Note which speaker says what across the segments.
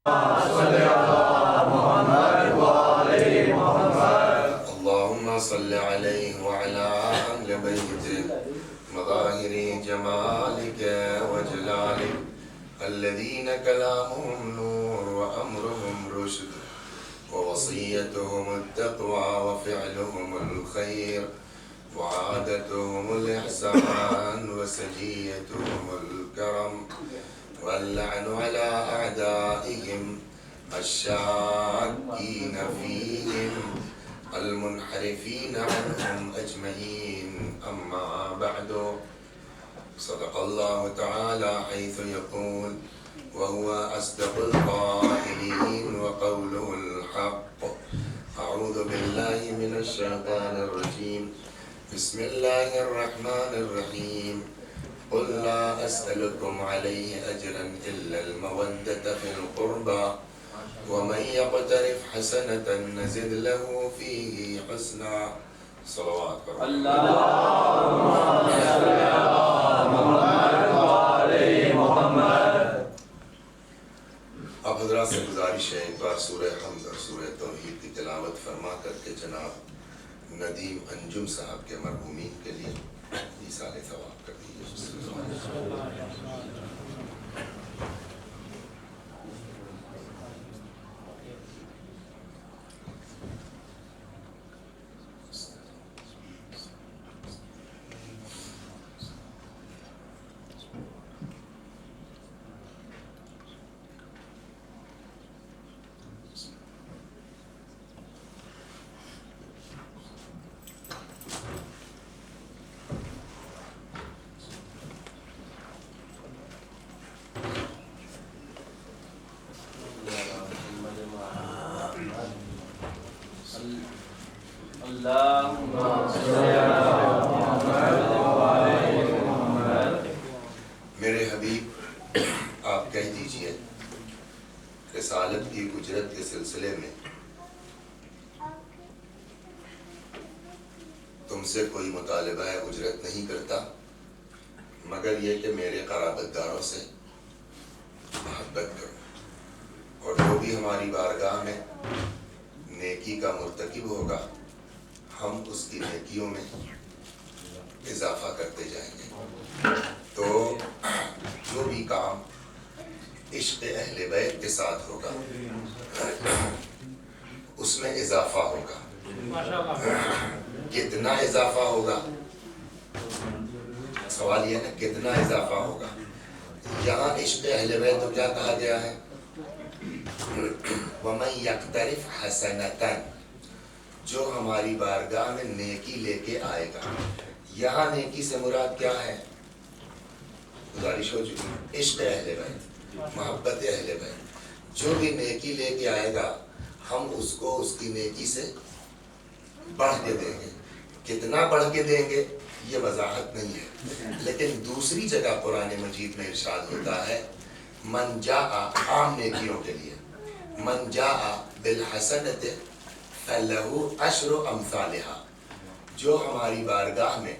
Speaker 1: اللهم صل عليه وعلى أهل بيته مظاهر جمالك وجلالك الذين كلامهم نور وأمرهم رشد ووصيتهم التقوى وفعلهم الخير وعادتهم الإحسان وسجيتهم الكرم واللعن على أعدائهم الشاكين فيهم المنحرفين عنهم أجمعين. أما بعد، صدق الله تعالى حيث يقول وهو أصدق القائلين وقوله الحق. أعوذ بالله من الشيطان الرجيم. بسم الله الرحمن الرحيم. قل لا أسألكم عليه أجرا إلا المودة في القربى ومن يقترف حسنة نزد له فيه حسنا. صلوات
Speaker 2: اللهم صل على محمد وعلى محمد.
Speaker 1: اب حضرات سے گزارش ہے ایک بار سورہ حمد اور سورہ توحید کی تلاوت فرما کر کے جناب ندیم انجم صاحب کے مرحومین کے لیے ایصال ثواب کر دیجیے. میرے حبیب، آپ کہہ دیجئے رسالت کی اجرت کے سلسلے میں تم سے کوئی مطالبہ اجرت نہیں کرتا مگر یہ کہ میرے قرابت داروں سے محبت کرو، اور جو بھی ہماری بارگاہ میں نیکی کا مرتکب ہوگا ہم اس کی نیکیوں میں اضافہ کرتے جائیں گے. تو جو بھی کام عشق اہل بیت کے ساتھ ہوگا اس میں اضافہ ہوگا. کتنا اضافہ ہوگا؟ سوال یہ ہے نا، کتنا اضافہ ہوگا؟ یہاں عشق اہل بیت تو کیا کہا گیا ہے؟ وَمَن يَقْتَرِفْ حَسَنَةً، جو ہماری بارگاہ میں نیکی لے کے آئے گا. یہاں نیکی سے مراد کیا ہے؟ گزارش ہو چکی، عشق اہل بیت، محبت اہل بیت. جو بھی نیکی لے کے آئے گا ہم اس کو اس کی نیکی سے بڑھ کے دیں گے. کتنا بڑھ کے دیں گے یہ وضاحت نہیں ہے، لیکن دوسری جگہ قرآن مجید میں ارشاد ہوتا ہے من جاء، عام نیکیوں کے لیے، من جاء بالحسنۃ فلہ عشر امثالہا، جو ہماری بارگاہ میں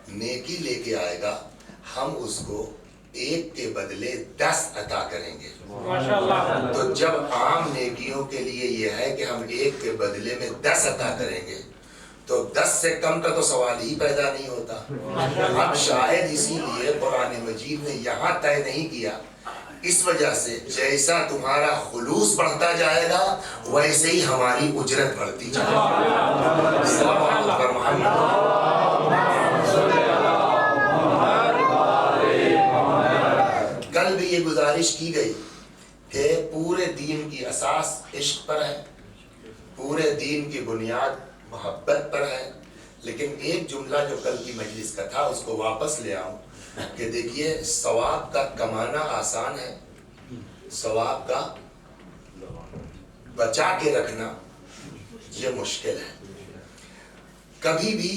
Speaker 1: نیکی لے کے آئے گا ہم اس کو ایک کے بدلے 10 عطا کریں گے. تو جب عام نیکیوں کے لیے یہ ہے کہ ہم ایک کے بدلے میں 10 عطا کریں گے تو 10 سے کم کا تو سوال ہی پیدا نہیں ہوتا. اب شاید اسی لیے قرآن مجید نے یہاں طے نہیں کیا، اس وجہ سے جیسا تمہارا خلوص بڑھتا جائے گا ویسے ہی ہماری اجرت بڑھتی جائے گی. صلوات پر محمد. کل بھی یہ گزارش کی گئی کہ پورے دین کی اساس عشق پر ہے، پورے دین کی بنیاد محبت پر ہے. لیکن ایک جملہ جو کل کی مجلس کا تھا اس کو واپس لے آؤں کہ دیکھیے ثواب کا کمانا آسان ہے، ثواب کا بچا کے رکھنا یہ مشکل ہے. کبھی بھی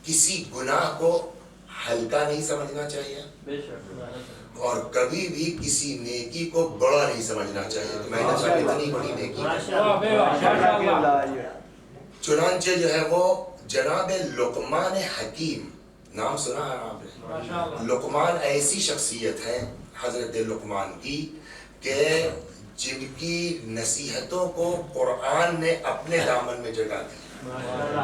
Speaker 1: کسی گناہ کو ہلکا نہیں سمجھنا چاہیے اور کبھی بھی کسی نیکی کو بڑا نہیں سمجھنا چاہیے. تو میں نے کہا اتنی بڑی نیکی چنانچہ جو ہے وہ جناب لقمان حکیم، نام سنا ہے آپ نے؟ لقمان ایسی شخصیت ہے حضرت لقمان کی کہ جن کی نصیحتوں کو قرآن نے اپنے دامن میں جگہ دی،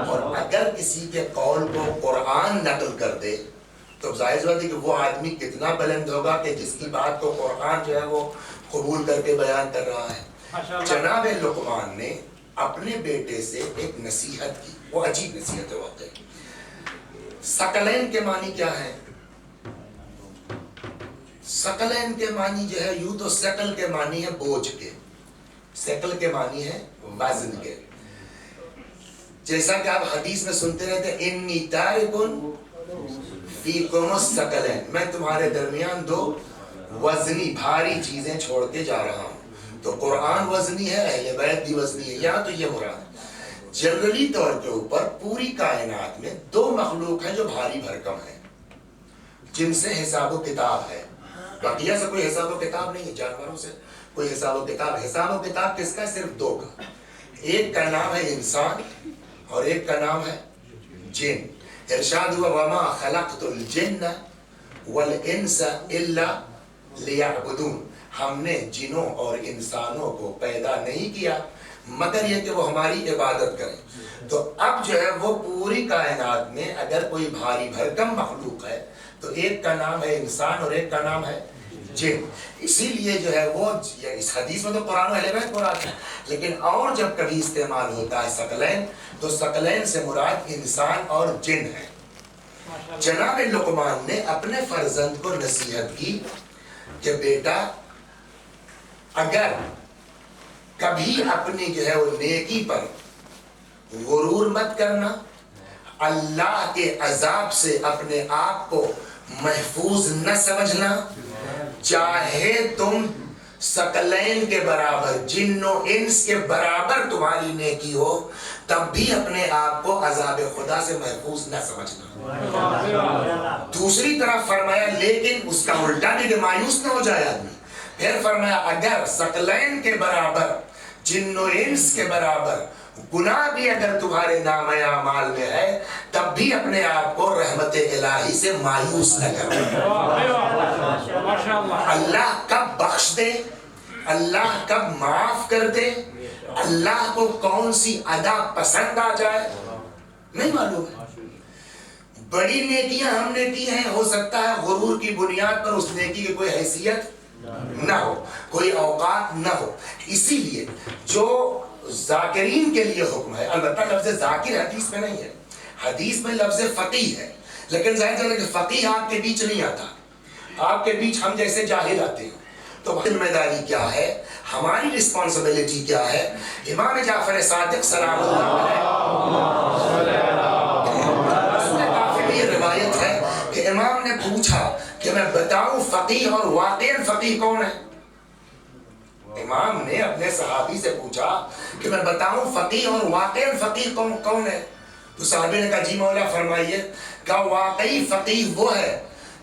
Speaker 1: اور اگر کسی کے قول کو قرآن نقل کر دے تو ظاہر بات ہے کہ وہ آدمی کتنا بلند ہوگا کہ جس کی بات کو قرآن جو ہے وہ قبول کر کے بیان کر رہا ہے۔ جناب لقمان نے اپنے بیٹے سے ایک نصیحت کی، وہ عجیب نصیحت ہے واقعی۔ ثقلین کے معنی کیا ہے؟ ثقلین کے معنی جو ہے، یوں تو ثقل کے معنی ہے بوجھ کے، ثقل کے معنی ہے وزن کے۔ جیسا کہ آپ حدیث میں سنتے رہتے ہیں انی تارکن فیکم الثقلین، میں تمہارے درمیان دو وزنی بھاری چیزیں چھوڑ کے جا رہا ہوں۔ تو قرآن وزنی ہے، اہل بیت بھی وزنی ہے، یہاں تو یہ مراد ہے۔ جنرلی طور کے اوپر پوری کائنات میں دو مخلوق ہیں جو بھاری بھرکم ہیں، جن سے حساب و کتاب ہے۔ بقیہ سے کوئی حساب و کتاب نہیں ہے، جانوروں سے کوئی حساب و کتاب۔ حساب و کتاب کس کا؟ صرف دو کا، ایک کا نام ہے انسان اور ایک کا نام ہے جن۔ ارشاد ہوا وما خلقت الجن والانس الا لیعبدون، ہم نے جنوں اور انسانوں کو پیدا نہیں کیا مگر یہ کہ وہ ہماری عبادت کریں۔ تو اب جو ہے وہ پوری کائنات میں اگر کوئی بھاری بھرکم مخلوق ہے تو ایک کا نام ہے انسان اور ایک کا نام ہے جن۔ اسی لیے جو ہے وہ اس حدیث میں تو قرآن و اہل بیت مراد ہے، لیکن اور جب کبھی استعمال ہوتا ہے ثقلین تو ثقلین سے مراد انسان اور جن ہے۔ جناب لقمان نے اپنے فرزند کو نصیحت کی کہ بیٹا اگر کبھی اپنی جو ہے وہ نیکی پر غرور مت کرنا، اللہ کے عذاب سے اپنے آپ کو محفوظ نہ سمجھنا، چاہے تم ثقلین کے برابر، جن و انس کے برابر تمہاری نیکی ہو، تب بھی اپنے آپ کو عذاب خدا سے محفوظ نہ سمجھنا۔ دوسری طرف فرمایا لیکن اس کا الٹا نہیں کہ مایوس نہ ہو جائے آدمی، پھر فرمایا اگر ثقلین کے برابر، جن و انس کے برابر گناہ بھی اگر تمہارے نام اعمال میں ہے تب بھی اپنے آپ کو رحمت الہی سے مایوس نہ کرو۔ اللہ کب بخش دے، اللہ کب معاف کر دے، اللہ کو کون سی ادا پسند آ جائے نہیں معلوم ہے۔ بڑی نیکیاں ہم نے کی ہیں، ہو سکتا ہے غرور کی بنیاد پر اس نیکی کی کوئی حیثیت نہ ہو، کوئی اوقات نہ ہو۔ اسی لیے جو ذاکرین کے لیے حکم ہے، البتہ لفظ ذاکر حدیث میں نہیں ہے، حدیث میں لفظ فقیہ ہے، لیکن ظاہر ہے کہ فقیہ آپ کے بیچ نہیں آتا، آپ کے بیچ ہم جیسے جاہل آتے ہیں۔ تو ذمہ داری کیا ہے، ہماری رسپانسبلٹی کیا ہے؟ امام جعفر صادق سلام اللہ علیہ، یہ روایت ہے کہ امام نے پوچھا کہ میں بتاؤں فقیہ اور واقعاً فقیہ کون ہے؟ امام نے اپنے صحابی سے پوچھا کہ میں بتاؤں فقیہ اور واقعاً فقیہ کون ہے؟ تو صحابی نے کہا جی مولا فرمائیے۔ کہا واقعی فقیہ وہ ہے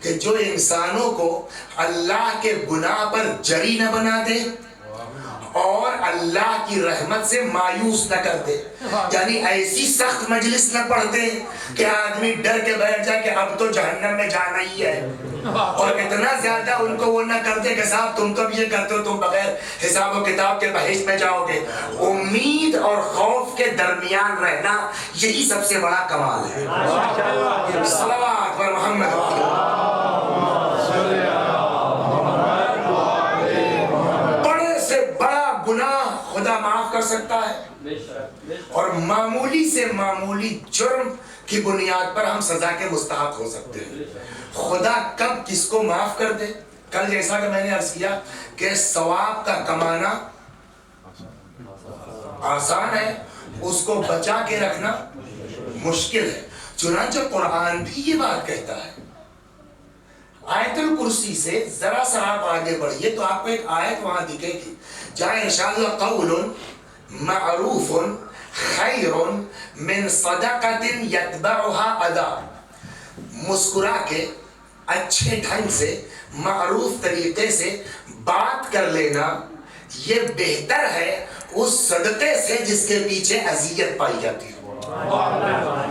Speaker 1: کہ جو انسانوں کو اللہ کے گناہ پر جری نہ بنا دے اور اللہ کی رحمت سے مایوس نہ کر دے، یعنی ایسی سخت مجلس نہ پڑھ دے کہ آدمی ڈر کے بیٹھ جائے کہ اب تو جہنم میں جانا ہی ہے، اور اتنا زیادہ ان کو وہ نہ کر دے کہ صاحب تم تو یہ کرتے ہو، تم بغیر حساب و کتاب کے بہشت میں جاؤ گے۔ امید اور خوف کے درمیان رہنا یہی سب سے بڑا کمال ہے۔ صلوات پر محمد۔ خدا معاف کر سکتا ہے، اور معمولی سے معمولی جرم کی بنیاد پر ہم سزا کے مستحق ہو سکتے ہیں۔ خدا کب کس کو معاف کر دے، کل جیسا کہ میں نے عرض کیا کہ ثواب کا کمانا آسان ہے، اس کو بچا کے رکھنا مشکل ہے۔ چنانچہ قرآن بھی یہ بات کہتا ہے۔ آیت الکرسی سے ذرا سا آپ آگے بڑھیے تو آپ کو ایک آیت وہاں دکھے گی جہاں انشاءاللہ قول معروف خیر من صدقۃ یتبعها اذی، مسکرا کے اچھے ڈھنگ سے معروف طریقے سے بات کر لینا یہ بہتر ہے اس صدقے سے جس کے پیچھے اذیت پائی جاتی ہے۔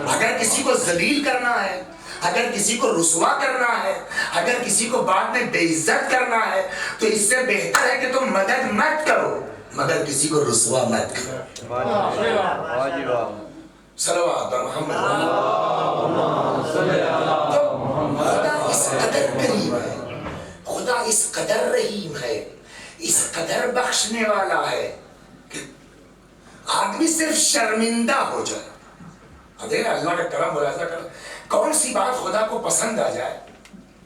Speaker 1: اگر کسی کو ذلیل کرنا ہے اگر کسی کو رسوا کرنا ہے، اگر کسی کو بعد میں بے عزت کرنا ہے، تو اس سے بہتر ہے کہ تم مدد مت کرو مگر کسی کو رسوا مت کرو۔ صلوات محمد۔ تو خدا اس قدر کریم ہے، خدا اس قدر رحیم ہے، اس قدر بخشنے والا ہے کہ آدمی صرف شرمندہ ہو جائے۔ اب اللہ کا کرم ملاحظہ کر، کون سی بات خدا کو پسند آ جائے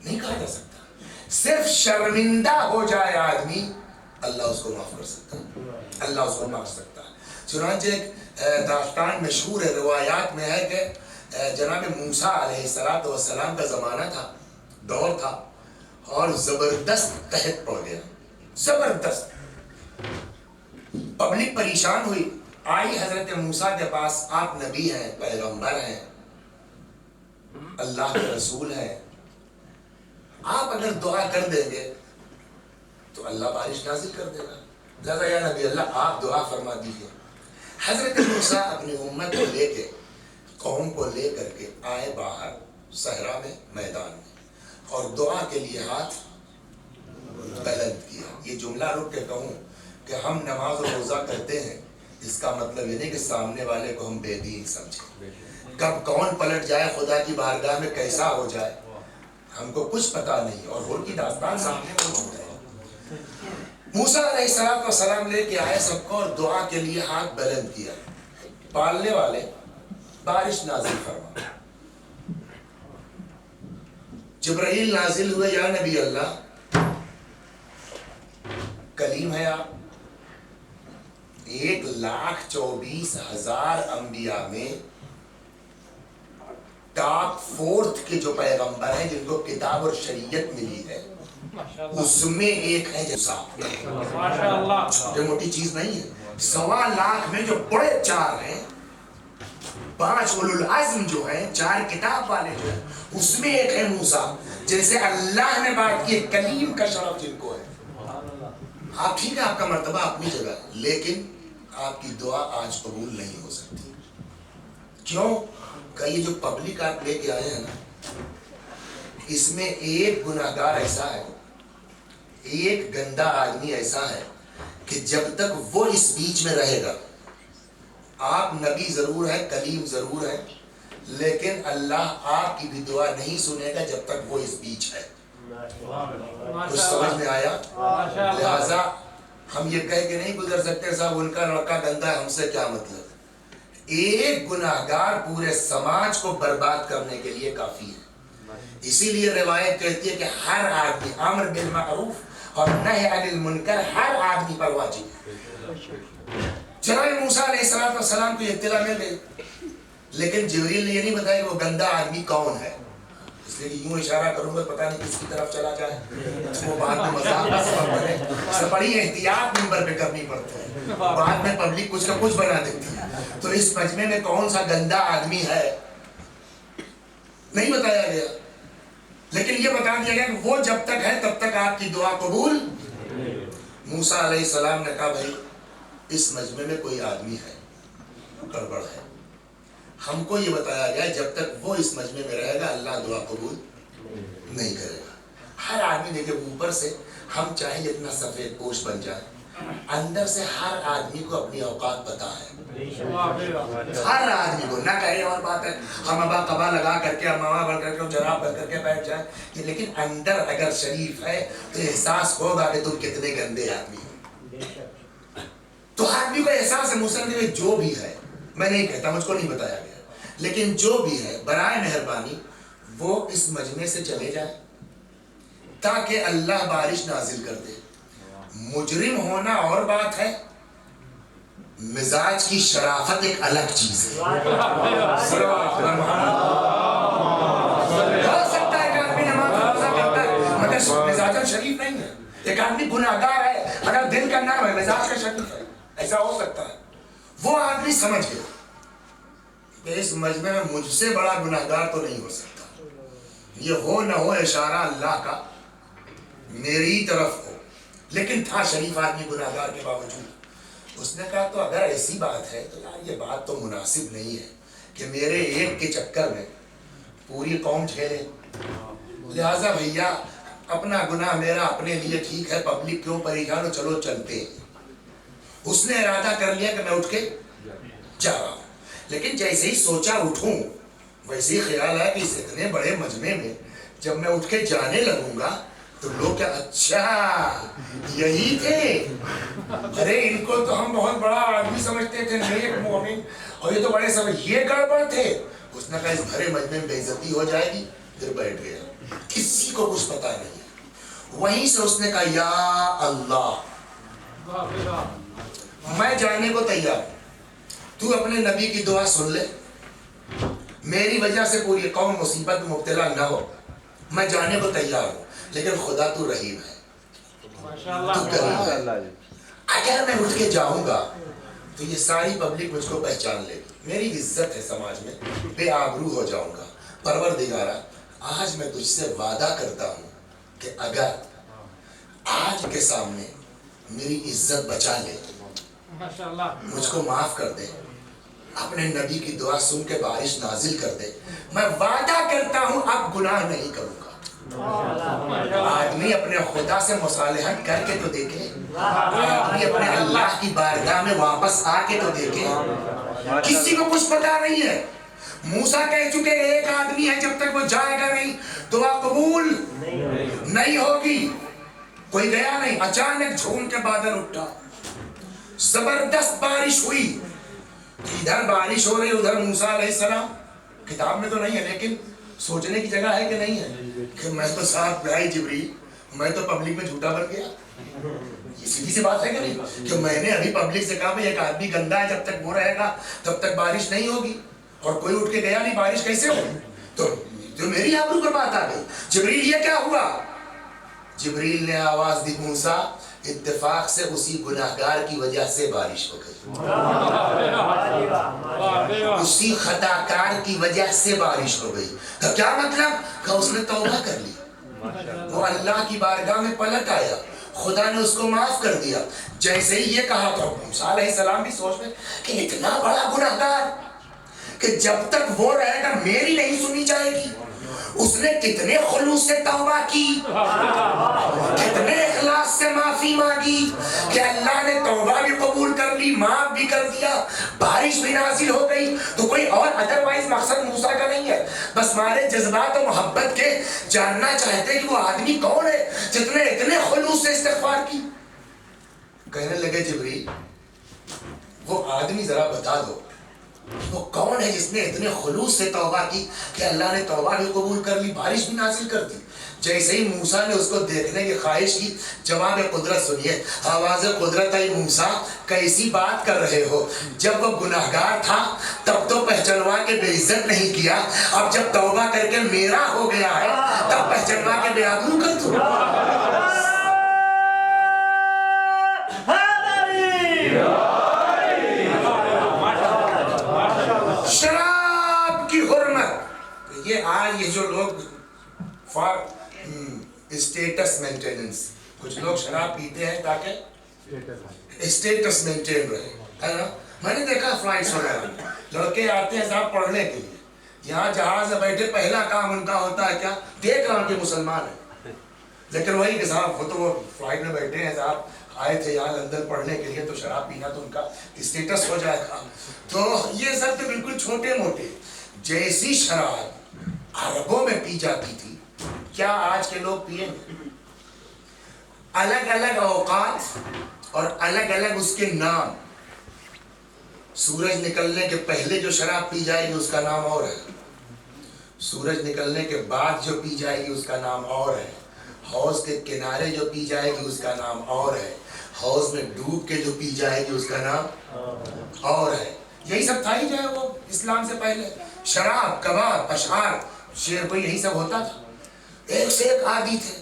Speaker 1: نہیں کہا جا سکتا، صرف شرمندہ ہو جائے آدمی، اللہ اس کو معاف کر سکتا ہے، اللہ اس کو معاف سکتا ہے۔ چنانچہ ایک داستان مشہور ہے، روایات میں ہے کہ جناب موسیٰ علیہ السلام کا زمانہ تھا، دور تھا، اور زبردست قحط پڑ گیا، زبردست، پبلک پریشان ہوئی، آئی حضرت موسیٰ کے پاس، آپ نبی ہیں، پیغمبر ہیں، اللہ کے رسول ہیں، آپ اگر دعا کر دیں گے تو اللہ بارش نازل کر دے گا، لہذا یا نبی اللہ آپ دعا فرما دیجیے۔ حضرت موسیٰ اپنی امت کو لے کے، قوم کو لے کر کے آئے باہر صحرا میں، میدان میں، اور دعا کے لیے ہاتھ بلند کیا۔ یہ جملہ رک کے کہوں کہ ہم نماز و روزہ کرتے ہیں، اس کا مطلب یہ نہیں کہ سامنے والے کو ہم بے دین سمجھیں، کب کون پلٹ جائے خدا کی بارگاہ میں کیسا ہو جائے ہم کو کچھ پتا نہیں، اور وہ کی داستان سامنے موجود ہے۔ موسیٰ علیہ السلام لے کے آئے سب کو اور دعا کے لیے ہاتھ بلند کیا، پالنے والے بارش نازل فرما۔ جبرائیل نازل ہوئے، یا نبی اللہ کلیم ہے آپ، 1,24,000 انبیاء میں ٹاپ 4 کے جو پیغمبر ہیں جن کو کتاب اور شریعت ملی ہے، اس میں ایک ہے موسیٰ۔ یہ موٹی چیز نہیں ہے، 1.25 لاکھ میں جو بڑے 4 ہیں، 5 اولو العزم جو ہیں، 4 کتاب والے جو ہیں، اس میں ایک ہے موسیٰ، جیسے اللہ نے بات کی کلیم کا شرف جن کو ہے۔ آپ ٹھیک ہے، آپ کا مرتبہ اپنی جگہ، لیکن آپ کی دعا آج قبول نہیں ہو سکتی۔ کیوں کہ یہ جو پبلک آپ لے کے آئے ہیں نا، اس میں ایک گناہگار ایسا ہے، ایک گندا آدمی ایسا ہے کہ جب تک وہ اس بیچ میں رہے گا، آپ نبی ضرور ہیں، کلیم ضرور ہیں، لیکن اللہ آپ کی بھی دعا نہیں سنے گا جب تک وہ اس بیچ ہے۔ کچھ سمجھ میں آیا؟ لہذا ہم یہ کہہ کے نہیں گزر سکتے صاحب ان کا لڑکا گندا ہے، ہم سے کیا مطلب۔ ایک گناہگار پورے سماج کو برباد کرنے کے لیے کافی ہے۔ اسی لیے روایت کہتی ہے کہ ہر آدمی، امر بالمعروف اور نہی عن المنکر ہر آدمی پر واجب ہے۔ جناب موسیٰ علیہ السلام کو یہ اطلاع مل گئی، لیکن جبریل نے یہ نہیں بتایا کہ وہ گندا آدمی کون ہے، اس لیے کہ یوں اشارہ کروں گا پتہ نہیں کس کی طرف چلا جائے، وہ بعد میں مذاق کا سبب بنے۔ اسے بڑی احتیاط ممبر پہ کرنی پڑتی ہے، بعد میں پبلک کچھ کا کچھ بنا دیتی ہے۔ تو اس مجمع میں کون سا گندا آدمی ہے نہیں بتایا گیا، لیکن یہ بتا دیا گیا کہ وہ جب تک ہے تب تک آپ کی دعا قبول۔ موسیٰ علیہ السلام نے کہا بھائی اس مجمع میں کوئی آدمی ہے، گڑبڑ ہے، ہم کو یہ بتایا گیا جب تک وہ اس مجمع میں رہے گا اللہ دعا قبول نہیں کرے گا۔ ہر آدمی دیکھے اوپر سے ہم چاہیں جتنا سفید پوش بن جائے، اندر سے ہر آدمی کو اپنی اوقات پتا ہے، ہر آدمی کو، نہ کہے اور بات ہے ہم ابا قبا لگا کر کے، امامہ بن کر کے، جناب بن کر کے بیٹھ جائیں، لیکن اندر اگر شریف ہے تو احساس ہوگا کہ تم کتنے گندے آدمی ہو۔ تو آدمی کو احساس ہے، موسیٰ نے جو بھی ہے، میں نہیں کہتا، مجھ کو نہیں بتایا گیا، لیکن جو بھی ہے برائے مہربانی وہ اس مجمع سے چلے جائے تاکہ اللہ بارش نازل کر دے۔ مجرم ہونا اور بات ہے، مزاج کی شرافت ایک الگ چیز ہے۔ ہو سکتا ہے کہ آدمی نماز روزہ کرتا ہے مگر مزاج شریف نہیں ہے، ایک آدمی گناہگار ہے اگر دل کا نرم ہے، مزاج کا شریف ہے، ایسا ہو سکتا ہے۔ وہ آدمی سمجھ گیا کہ اس مجمع میں مجھ سے بڑا گناہگار تو نہیں ہو سکتا، یہ ہو نہ ہو اشارہ اللہ کا میری طرف ہو، لیکن تھا شریف آدمی گناہگار کے باوجود۔ اس نے کہا تو اگر ایسی بات ہے تو یار یہ بات تو مناسب نہیں ہے کہ میرے ایک کے چکر میں پوری قوم جھیلے. لہذا بھیا اپنا گناہ میرا اپنے لیے ٹھیک ہے, پبلک کیوں پریشان ہو, چلو چلتے. اس نے ارادہ کر لیا کہ میں اٹھ کے جا رہا ہوں, لیکن جیسے ہی سوچا اٹھوں ویسے ہی خیال آیا کہ اس اتنے بڑے مجمع میں جب میں اٹھ کے جانے لگوں گا تو لوگ کیا, اچھا یہی تھے, ارے ان کو تو ہم بہت بڑا آدمی سمجھتے تھے, نیک مومن, اور یہ تو بڑے سمجھ, یہ گڑبڑ تھے. اس نے کہا اس بھرے مجمع میں بے عزتی ہو جائے گی, پھر بیٹھ گیا, کسی کو کچھ پتا نہیں. وہیں سے اس نے کہا یا اللہ میں جانے کو تیار ہوں, تو اپنے نبی کی دعا سن لے, میری وجہ سے پوری قوم مصیبت میں مبتلا نہ ہو, میں جانے کو تیار ہوں, لیکن خدا تو رحیم ہے, تو کریم ہے. اگر میں اٹھ کے جاؤں گا تو یہ ساری پبلک مجھ کو پہچان لے گی, میری عزت ہے سماج میں, بے آبرو ہو جاؤں گا. پروردگارا آج میں تجھ سے وعدہ کرتا ہوں کہ اگر آج کے سامنے میری عزت بچا لے, مجھ کو معاف کر دے, اپنے نبی کی دعا سن کے بارش نازل کر دے, میں وعدہ کرتا ہوں اب گناہ نہیں کروں گا. آدمی اپنے خدا سے مصالحت کر کے تو دیکھے, آدمی اپنے اللہ کی بارگاہ میں واپس آ کے تو دیکھے. کسی کو کچھ پتا نہیں ہے. موسیٰ کہہ چکے ایک آدمی ہے, جب تک وہ جائے گا نہیں دعا قبول نہیں ہوگی. کوئی گیا نہیں, اچانک جھوم کے بادل اٹھا, زبردست بارش ہوئی, ادھر بارش ہو رہی ادھر موسیٰ علیہ السلام. کتاب میں تو نہیں ہے لیکن سوچنے کی جگہ ہے کہ نہیں ہے کہ میں تو ساتھ بھائی جبریل, میں تو پبلک میں جھوٹا بن گیا. یہ سیدھی سی بات ہے کہ نہیں کہ میں نے ابھی پبلک سے کہا بھائی ایک آدمی گندا ہے, جب تک وہ رہے گا تب تک بارش نہیں ہوگی, اور کوئی اٹھ کے گیا نہیں, بارش کیسے ہوگی؟ تو میری آبرو پر بات آ گئی. جبریل یہ کیا ہوا؟ جبریل نے آواز دی, موسیٰ اتفاق سے اسی گناہگار کی وجہ سے بارش ہو گئی, اسی خطاکار کی وجہ سے بارش ہو گئی. تو کیا مطلب کہ اس نے توبہ کر لی, وہ اللہ کی بارگاہ میں پلٹ آیا, خدا نے اس کو معاف کر دیا. جیسے ہی یہ کہا تو موسیٰ علیہ السلام بھی سوچ میں کہ اتنا بڑا گناہگار کہ جب تک وہ رہے گا میری نہیں سنی جائے گی. اس نے کتنے خلوص سے توبہ کی, کتنے اخلاص سے معافی مانگی کہ اللہ نے توبہ بھی قبول کر لی, معاف بھی کر دیا, بارش بھی نازل ہو گئی. تو کوئی اور ادروائز مقصد موسیٰ کا نہیں ہے, بس ہمارے جذبات و محبت کے جاننا چاہتے کہ وہ آدمی کون ہے جس نے اتنے خلوص سے استغفار کی. کہنے لگے جبریل وہ آدمی ذرا بتا دو, وہ کون ہے جس نے اتنے خلوص سے توبہ کی کہ اللہ نے توبہ بھی قبول کر لی, بارش بھی نازل کر دی. جیسے ہی موسیٰ نے اس کو دیکھنے کی خواہش کی, جواب قدرت سنیے, آواز قدرت آئی, موسیٰ کیسی بات کر رہے ہو, جب وہ گناہگار تھا تب تو پہچانوا کے بے عزت نہیں کیا, اب جب توبہ کر کے میرا ہو گیا ہے تب پہچانوا کے بے آبرو کر دو. شراب کی حرمت, یہ آج یہ جو لوگ فار اسٹیٹس مینٹیننس, کچھ لوگ شراب پیتے ہیں تاکہ اسٹیٹس مینٹین رہے, ہے نا. میں نے دیکھا فلائٹس وغیرہ لڑکے آتے ہیں صاحب پڑھنے کے لیے, یہاں جہاز میں بیٹھے پہلا کام ان کا ہوتا ہے کیا, دیکھ رہا ہوں کہ مسلمان ہیں, لیکن وہی کہ صاحب وہ تو وہ فلائٹ میں بیٹھے ہیں, صاحب آئے تھے یہاں لندن پڑھنے کے لیے, تو شراب پینا تو ان کا اسٹیٹس ہو جائے گا. تو یہ سب تو بالکل چھوٹے موٹے. جیسی شراب عربوں میں پی جاتی تھی کیا آج کے لوگ پیئیں گے؟ الگ الگ اوقات اور الگ الگ اس کے نام. سورج نکلنے کے پہلے جو شراب پی جائے گی اس کا نام اور ہے, سورج نکلنے کے بعد جو پی جائے گی اس کا نام اور ہے, حوض کے کنارے جو پی جائے گی اس کا نام اور ہے, حوض میں ڈوب کے جو پی جائے گی اس کا نام اور ہے. یہی سب تھا ہی جو ہے وہ اسلام سے پہلے, شراب, کباب, اشعار, شعر, کو یہی سب ہوتا تھا. ایک سے ایک عادی تھے.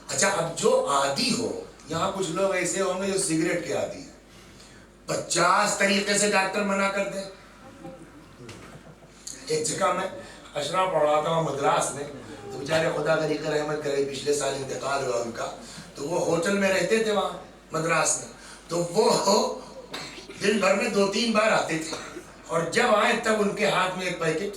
Speaker 1: اچھا اب جو عادی ہو, یہاں کچھ لوگ ایسے ہوں گے جو سگریٹ کے عادی ہیں, 50 طریقے سے ڈاکٹر منع کر دے. ایک جگہ میں اشرا پڑھ رہا تھا مدراس میں, تو بیچارے خدا غنی کا رحمت کرے پچھلے سال انتقال ہوا ان کا, تو وہ ہوٹل میں رہتے تھے وہاں مدراس میں, تو وہ دن بھر میں 2-3 بار آتے تھے, اور جب آئے تب ان کے ہاتھ میں ایک پیکٹ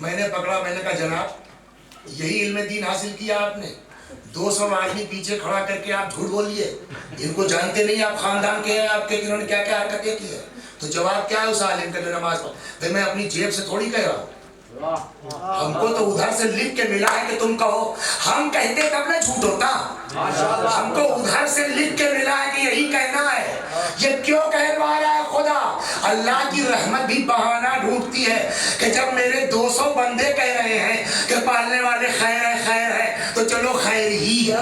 Speaker 1: میں نے پکڑا, میں نے کہا جناب یہی علم دین حاصل کیا آپ نے؟ 200 آدمی پیچھے کھڑا کر کے آپ جھوٹ بولیے, ان کو جانتے نہیں آپ خاندان کے ہیں آپ کے, انہوں نے کیا کیا حرکتیں کی ہے. تو جواب کیا ہے اس عالم کا جو نماز پڑھ, میں اپنی جیب سے تھوڑی کہہ رہا ہوں, ہم کو تو ادھر سے لکھ کے ملا ہے کہ تم کہو, ہم کہتے تب نہ جھوٹ ہوتا, ہم کو ادھر سے لکھ کے ملا ہے کہ یہی کہنا ہے. یہ کیوں کہلوا رہا ہے خدا؟ اللہ کی رحمت بھی بہانہ ڈھونڈتی ہے کہ جب میرے 200 بندے کہہ رہے ہیں کہ پالنے والے خیر ہے تو چلو خیر ہی ہے.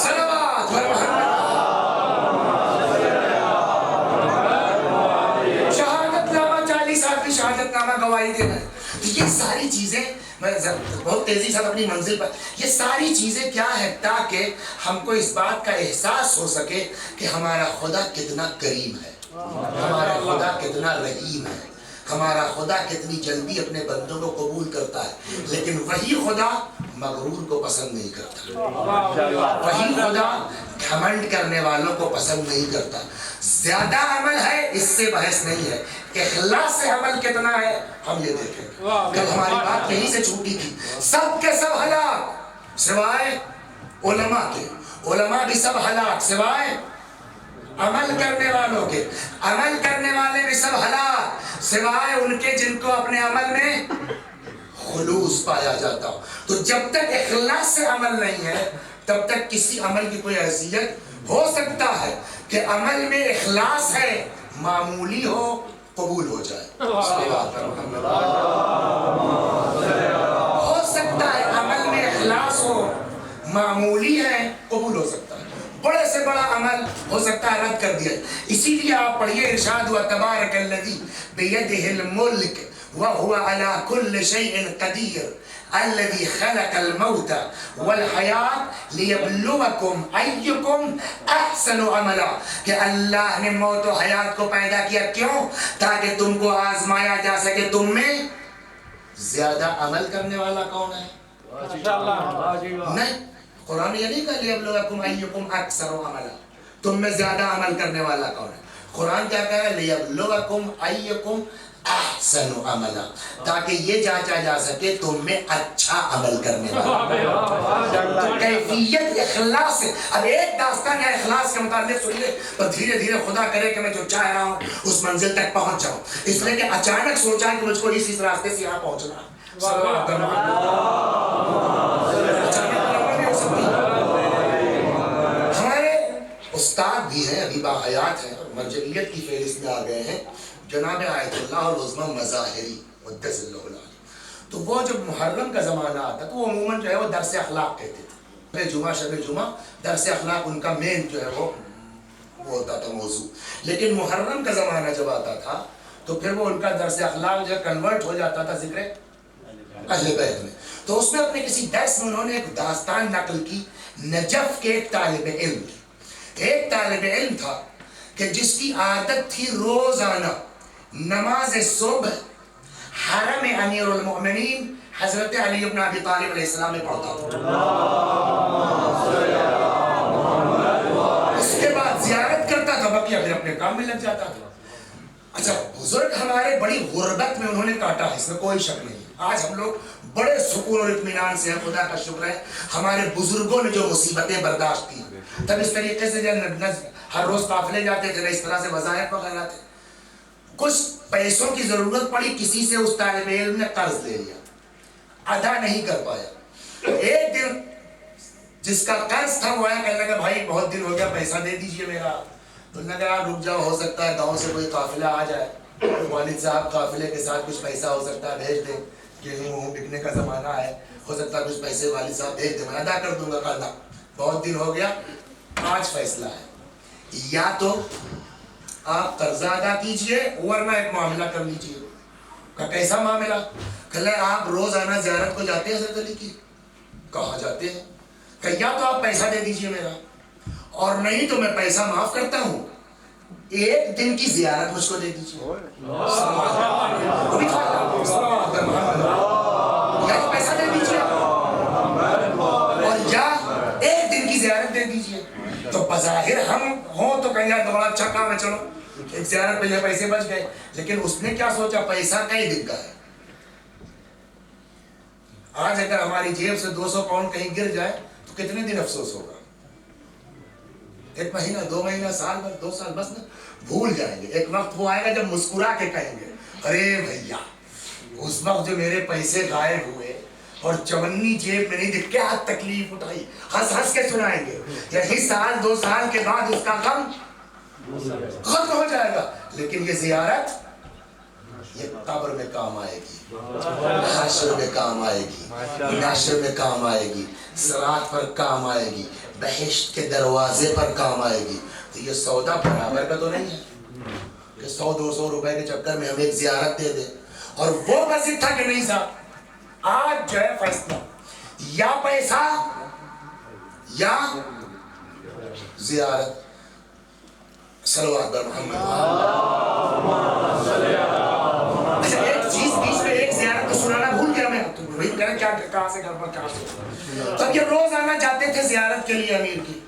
Speaker 1: صلوات محمد. شہادت نامہ 40 آدمی شہادت نامہ گواہی دینا ہے. یہ ساری چیزیں میں بہت تیزی سے اپنی منزل پر, یہ ساری چیزیں کیا ہے تاکہ ہم کو اس بات کا احساس ہو سکے کہ ہمارا خدا کتنا کریم ہے, ہمارا خدا کتنا رحیم ہے, ہمارا خدا کتنی جلدی اپنے بندوں کو قبول کرتا ہے. لیکن وہی خدا مغرور کو پسند نہیں کرتا, وہی خدا گھمنڈ کرنے والوں کو پسند نہیں کرتا. زیادہ عمل ہے اس سے بحث نہیں ہے, اخلاص سے عمل کتنا ہے ہم یہ دیکھیں. کل ہماری بات یہیں سے چھوٹی تھی, سب کے سب ہلاک سوائے علماء کے, علماء بھی سب ہلاک سوائے عمل کرنے والوں کے, عمل کرنے والے بھی سب ہلاک سوائے ان کے جن کو اپنے عمل میں خلوص پایا جاتا ہو. تو جب تک اخلاص سے عمل نہیں ہے تب تک کسی عمل کی کوئی حیثیت ہو سکتا ہے کہ عمل میں اخلاص ہے, معمولی ہو قبول ہو جائے. ہو سکتا ہے عمل میں اخلاص ہو, معمولی ہے قبول ہو سکتا ہے, بڑے سے بڑا عمل ہو سکتا ہے رد کر دیا. اسی لیے آپ پڑھیے ارشاد ہوا تبارک الذی بیدہ الملک وهو على كل شيء قدير الذي خلق الموت والحیات لیبلوکم ایکم احسن عملا, کہ اللہ نے موت و حیات کو پیدا کیا کیوں؟ تاکہ تم کو آزمایا جا سکے تم میں زیادہ عمل کرنے والا کون ہے. نہیں, قرآن یہ نہیں کہا لیبلوکم ایکم اکثر عملا, تم میں زیادہ عمل کرنے والا کون ہے. قرآن کیا کہہ رہا ہے؟ لیبلوکم ایکم احسن عملا, تاکہ یہ جانچا جا سکے تم میں اچھا عمل کرنے والا. تو کیفیت اخلاص ہے. اب ایک داستان ہے اخلاص کے متعلق سنیے, تو دھیرے دھیرے خدا کرے کہ میں جو چاہ رہا ہوں اس منزل تک پہنچ جاؤں, اس لیے کہ اچانک سوچا کہ مجھ کو اس راستے سے یہاں پہنچنا. ہمارے استاد بھی ہیں, ابھی باحیات ہیں, مرجعیت کی فہرست میں آ گئے ہیں, جناب آیت اللہ اور عظمہ مظاہری قدس اللہ علیہ. تو وہ جب محرم کا زمانہ آتا تو وہ عموماً جو ہے وہ درس اخلاق کہتے تھے. جمعہ شب جمعہ درس اخلاق ان کا مین جو ہے وہ ہوتا تھا موضوع. لیکن محرم کا زمانہ جب آتا تھا تو پھر وہ ان کا درس اخلاق جو ہے کنورٹ ہو جاتا تھا ذکر اہل بیت میں. تو اس میں اپنے کسی درس میں انہوں نے ایک داستان نقل کی نجف کے ایک طالب علم کی. ایک طالب علم تھا کہ جس کی عادت تھی روزانہ نماز صبح حرم امیر المؤمنین حضرت علی بن ابی طالب علیہ السلام میں پڑھتا تھا. اس کے بعد زیارت کرتا تھا, بقیہ پھر اپنے کام میں لگ جاتا تھا. اچھا, بزرگ ہمارے بڑی غربت میں انہوں نے کاٹا ہے, اس میں کوئی شک نہیں. آج ہم لوگ بڑے سکون اور اطمینان سے ہیں, خدا کا شکر ہے ہمارے بزرگوں نے جو مصیبتیں برداشت کی. تب اس طریقے سے ہر روز قافلے جاتے تھے, اس طرح سے وظائف وغیرہ تھے. کچھ پیسوں کی ضرورت پڑی, کسی سے اس طالب علم نے قرض لے لیا, ادا نہیں کر پایا. ایک دن جس کا قرض تھا وہ آیا, کہنے لگا بھائی بہت دن ہو گیا پیسہ دے دیجئے میرا. تو نے کہا رک جاؤ, ہو سکتا ہے گاؤں سے کوئی قافلہ آ جائے, والد صاحب قافلے کے ساتھ کچھ پیسہ ہو سکتا ہے بھیج دیں, گیہوں بکنے کا زمانہ ہے, ہو سکتا ہے کچھ پیسے والد صاحب بھیج دیں, میں ادا کر دوں گا. قرضہ بہت دن ہو گیا, آج فیصلہ ہے, یا تو آپ قرضہ ادا کیجئے ورنہ ایک معاملہ کر لیجئے. کہ کیسا معاملہ؟ کہ آپ روزانہ زیارت کو جاتے ہیں حضرت علی کی؟ کہاں جاتے ہیں؟ کہ یا تو آپ پیسہ دے دیجئے میرا, اور نہیں تو میں پیسہ معاف کرتا ہوں, ایک دن کی زیارت مجھ کو دے دیجئے. یا تو پیسہ دے دیجئے اور یا ایک دن کی زیارت دے دیجئے. تو بظاہر ہم ہوں تو کہیں یار بڑا اچھا کام ہے, چلو ایک زیارت پہ پیسے بچ گئے. لیکن اس نے کیا سوچا, پیسہ کئی دن کا ہے, آج اگر ہماری جیب سے 200 پاؤنڈ کہیں گر جائے تو کتنے دن افسوس ہوگا؟ 1 مہینہ، 2 مہینہ، سال بھر، 2 سال، بس نا بھول جائیں گے. ایک وقت وہ آئے گا جب مسکرا کے کہیں گے ارے بھیا اس وقت جو میرے پیسے غائب ہوئے اور چونی جیب میں نہیں تھی، کیا تکلیف اٹھائی. ہنس ہنس کے سنائیں گے. یہی سال 2 سال کے بعد اس کا غم ختم ہو جائے گا. لیکن یہ زیارت یہ قبر میں کام آئے گی، حشر میں کام آئے گی، نشر میں کام آئے گی، صراط پر کام آئے گی، بہشت کے دروازے پر کام آئے گی. تو یہ سودا برابر کا تو نہیں ہے کہ 100-200 روپے کے چکر میں ہمیں ایک زیارت دے دے. اور وہ بس تھا کہ نہیں صاحب آج جو ہے فیصلہ یا پیسہ یا زیارت. صلوات بر محمد. اچھا ایک چیز بیچ میں ایک زیارت تو سنانا بھول گیا میں. تو وہی کہنا کیا کہاں سے گھر پر کہاں سے. تب یہ روز آنا جاتے تھے زیارت کے لیے امیر کی.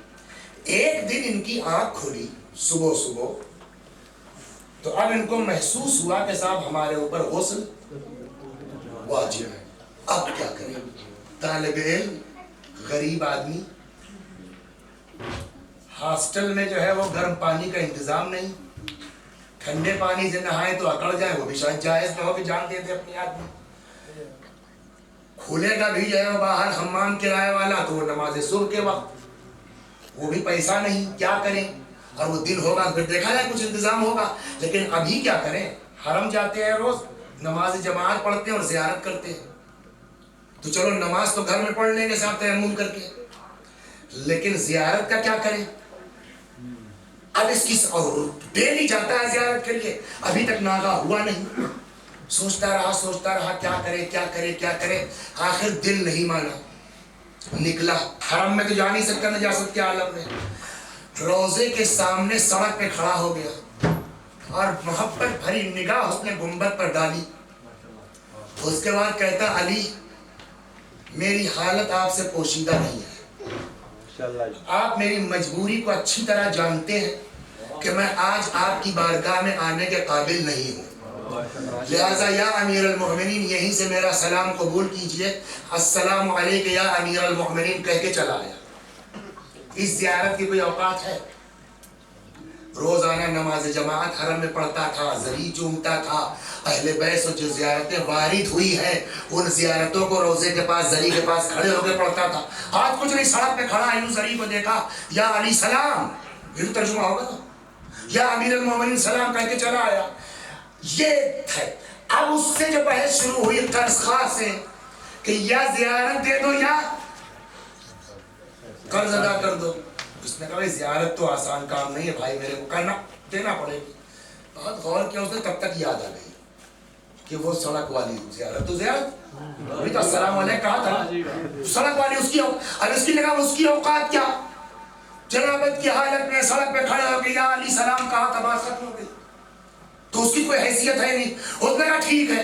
Speaker 1: ایک دن ان کی آنکھ کھلی صبح صبح تو اب ان کو محسوس ہوا کہ صاحب ہمارے اوپر غسل واجب ہے. اب کیا کریں؟ طالب علم، غریب آدمی، ہاسٹل میں جو ہے وہ گرم پانی کا انتظام نہیں، ٹھنڈے پانی سے نہائے تو اکڑ جائے، وہ بھی شاید جائز نہ ہو کہ جان دے دے اپنی آدمی. کھولے گا بھی جو ہے وہ باہر حمام کرائے والا تو وہ نماز صبح کے وقت، وہ بھی پیسہ نہیں، کیا کریں. اور وہ دن ہوگا پھر دیکھا جائے کچھ انتظام ہوگا. لیکن ابھی کیا کریں؟ حرم جاتے ہیں روز، نماز جماعت پڑھتے ہیں اور زیارت کرتے ہیں. تو چلو نماز تو گھر میں پڑھ لیں گے صاحب تیمم کر کے، لیکن زیارت کا کیا کریں؟ اب اس کی اور ڈیلی جاتا ہے زیارت کے لیے، ابھی تک ناغہ ہوا نہیں. سوچتا رہا کیا کرے کیا کرے کیا کرے. آخر دل نہیں مانا، نکلا. حرم میں تو جا نہیں سکتا نجاست کے عالم میں. روزے کے سامنے سڑک پہ کھڑا ہو گیا اور محبت بھری نگاہ اس نے گنبد پر ڈالی. اس کے بعد کہتا علی میری حالت آپ سے پوشیدہ نہیں ہے، آپ میری مجبوری کو اچھی طرح جانتے ہیں کہ میں آج آپ کی بارگاہ میں آنے کے قابل نہیں ہوں، لہذا یا امیر المؤمنین یہیں سے میرا سلام قبول کیجئے. السلام علیک یا امیر المؤمنین کہہ کے چلا آیا. اس زیارت کی کوئی اوقات ہے؟ روزانہ نماز جماعت حرم میں پڑھتا تھا، زری چومتا تھا. اہل بیت سے جو زیارتیں وارد ہوئی ہیں ان زیارتوں کو روزے کے پاس زری کے پاس کھڑے ہو کے پڑھتا تھا. آج کچھ نہیں، سڑک پہ کھڑا ہے، زری کو دیکھا، یا علی سلام، یہ تو ترجمہ ہوگا نا، یا امیر المومنین سلام کہہ کے چلا آیا. یہ ہے. اب اس سے جو بحث شروع ہوئی طرز خاص سے کہ یا زیارت دے دو یا قرض ادا کر دو. اس نے کہا زیارت تو آسان کام نہیں ہے بھائی، میرے کو کرنا دینا پڑے گی. بہت غور کیا اس نے، تب تک یاد آ گئی کہ وہ سڑک والی زیارت تو زیارت ابھی تو السلام علیکم کہا تھا، سڑک والی اس کی. اب اس کی نگاہ اس کی اوقات کیا، جنابت کی حالت میں سڑک پہ کھڑے ہو کے یا علی سلام کہا تھا، بات ختم ہو گئی. تو اس کی کوئی حیثیت ہے نہیں. اس نے کہا ٹھیک ہے